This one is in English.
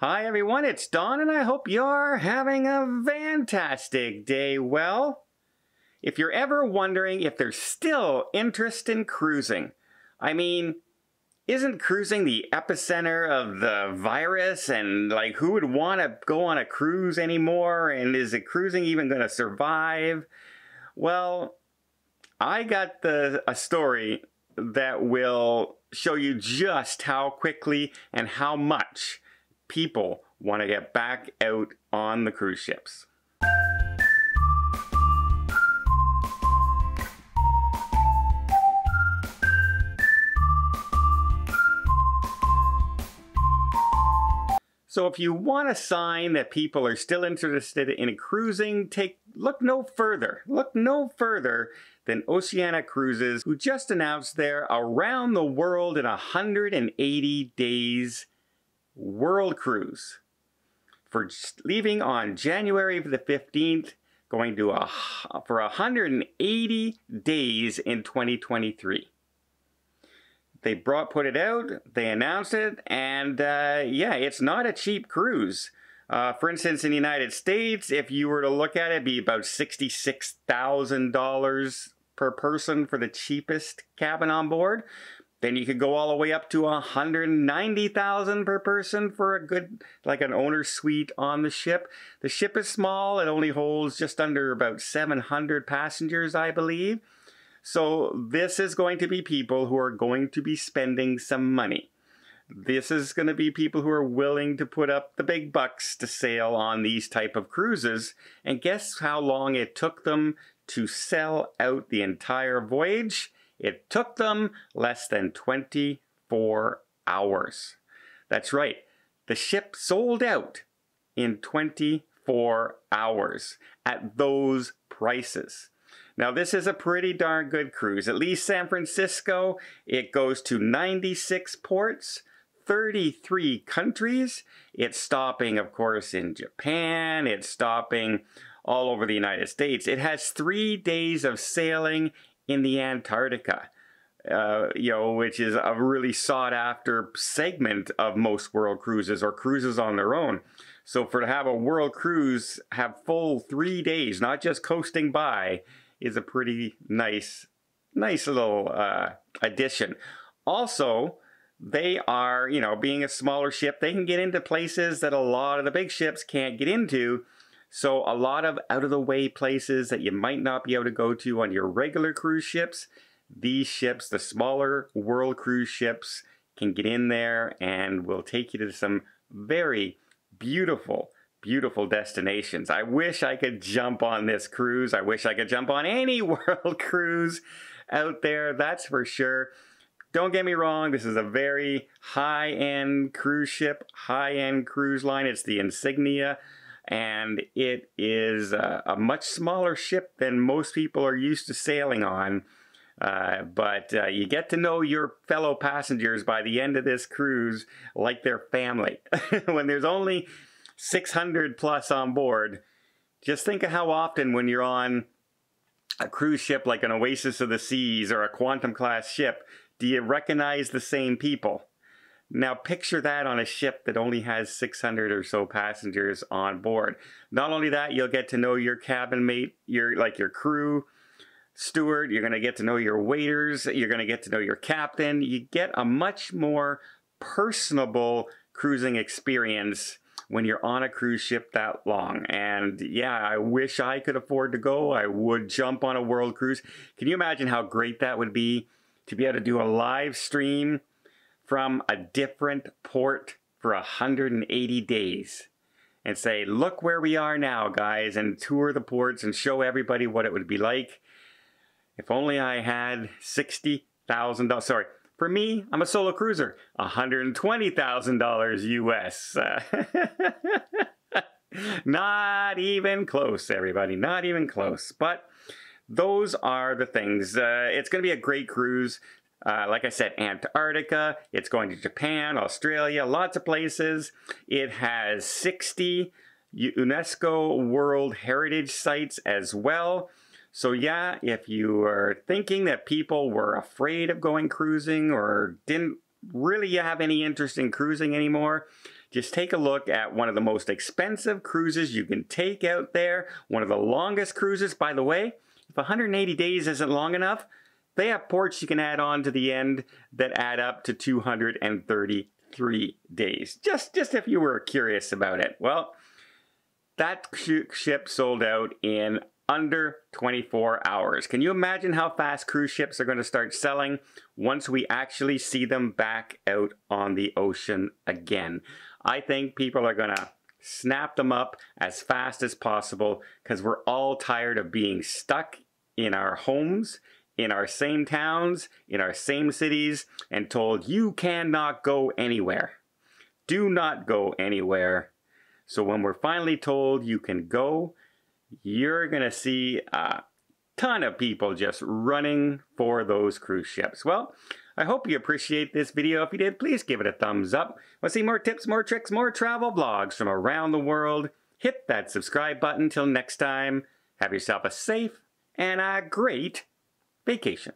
Hi everyone, it's Don and I hope you're having a fantastic day. Well, if you're ever wondering if there's still interest in cruising, I mean, isn't cruising the epicenter of the virus? And like, who would want to go on a cruise anymore? And is it cruising even going to survive? Well, I got a story that will show you just how quickly and how much people want to get back out on the cruise ships. So if you want a sign that people are still interested in cruising, look no further than Oceania Cruises, who just announced their Around the World in 180 Days World Cruise. For leaving on January the 15th, going to for 180 days in 2023. They put it out, they announced it, and yeah, it's not a cheap cruise. For instance, in the United States, if you were to look at it, it'd be about $66,000 per person for the cheapest cabin on board. Then you could go all the way up to $190,000 per person for a good, like an owner's suite on the ship. The ship is small, it only holds just under about 700 passengers, I believe. So this is going to be people who are going to be spending some money. This is going to be people who are willing to put up the big bucks to sail on these type of cruises. And guess how long it took them to sell out the entire voyage? It took them less than 24 hours. That's right. The ship sold out in 24 hours at those prices. Now, this is a pretty darn good cruise. At least San Francisco, it goes to 96 ports, 33 countries. It's stopping, of course, in Japan. It's stopping all over the United States. It has 3 days of sailing in the Antarctica, which is a really sought after segment of most world cruises or cruises on their own. So to have a world cruise have full 3 days, not just coasting by, is a pretty nice little addition. Also, they are, being a smaller ship, they can get into places that a lot of the big ships can't get into. So a lot of out-of-the-way places that you might not be able to go to on your regular cruise ships, these ships, the smaller world cruise ships, can get in there and will take you to some very beautiful destinations. I wish I could jump on this cruise. I wish I could jump on any world cruise out there, that's for sure. Don't get me wrong, this is a very high-end cruise ship, high-end cruise line. It's the Insignia. And it is a much smaller ship than most people are used to sailing on. But you get to know your fellow passengers by the end of this cruise like they're family. When there's only 600 plus on board, just think of how often when you're on a cruise ship like an Oasis of the Seas or a Quantum class ship, do you recognize the same people? Now picture that on a ship that only has 600 or so passengers on board. Not only that, you'll get to know your cabin mate, your crew steward, you're going to get to know your waiters, you're going to get to know your captain. You get a much more personable cruising experience when you're on a cruise ship that long. And yeah, I wish I could afford to go. I would jump on a world cruise. Can you imagine how great that would be to be able to do a live stream from a different port for 180 days and say, look where we are now, guys, and tour the ports and show everybody what it would be like. If only I had $60,000. Sorry, for me, I'm a solo cruiser, $120,000 US. Not even close, everybody, not even close. But those are the things. It's going to be a great cruise. Like I said, Antarctica, it's going to Japan, Australia, lots of places. It has 60 UNESCO World Heritage Sites as well. So yeah, if you are thinking that people were afraid of going cruising or didn't really have any interest in cruising anymore, Just take a look at one of the most expensive cruises you can take out there. One of the longest cruises, by the way. If 180 days isn't long enough, they have ports you can add on to the end that add up to 233 days. Just if you were curious about it. Well, that ship sold out in under 24 hours. Can you imagine how fast cruise ships are going to start selling once we actually see them back out on the ocean again? I think people are going to snap them up as fast as possible because we're all tired of being stuck in our homes, in our same towns, in our same cities, and told you cannot go anywhere. Do not go anywhere. So when we're finally told you can go, you're going to see a ton of people just running for those cruise ships. Well, I hope you appreciate this video. If you did, please give it a thumbs up. Want to see more tips, more tricks, more travel vlogs from around the world? Hit that subscribe button. Till next time, have yourself a safe and a great vacation.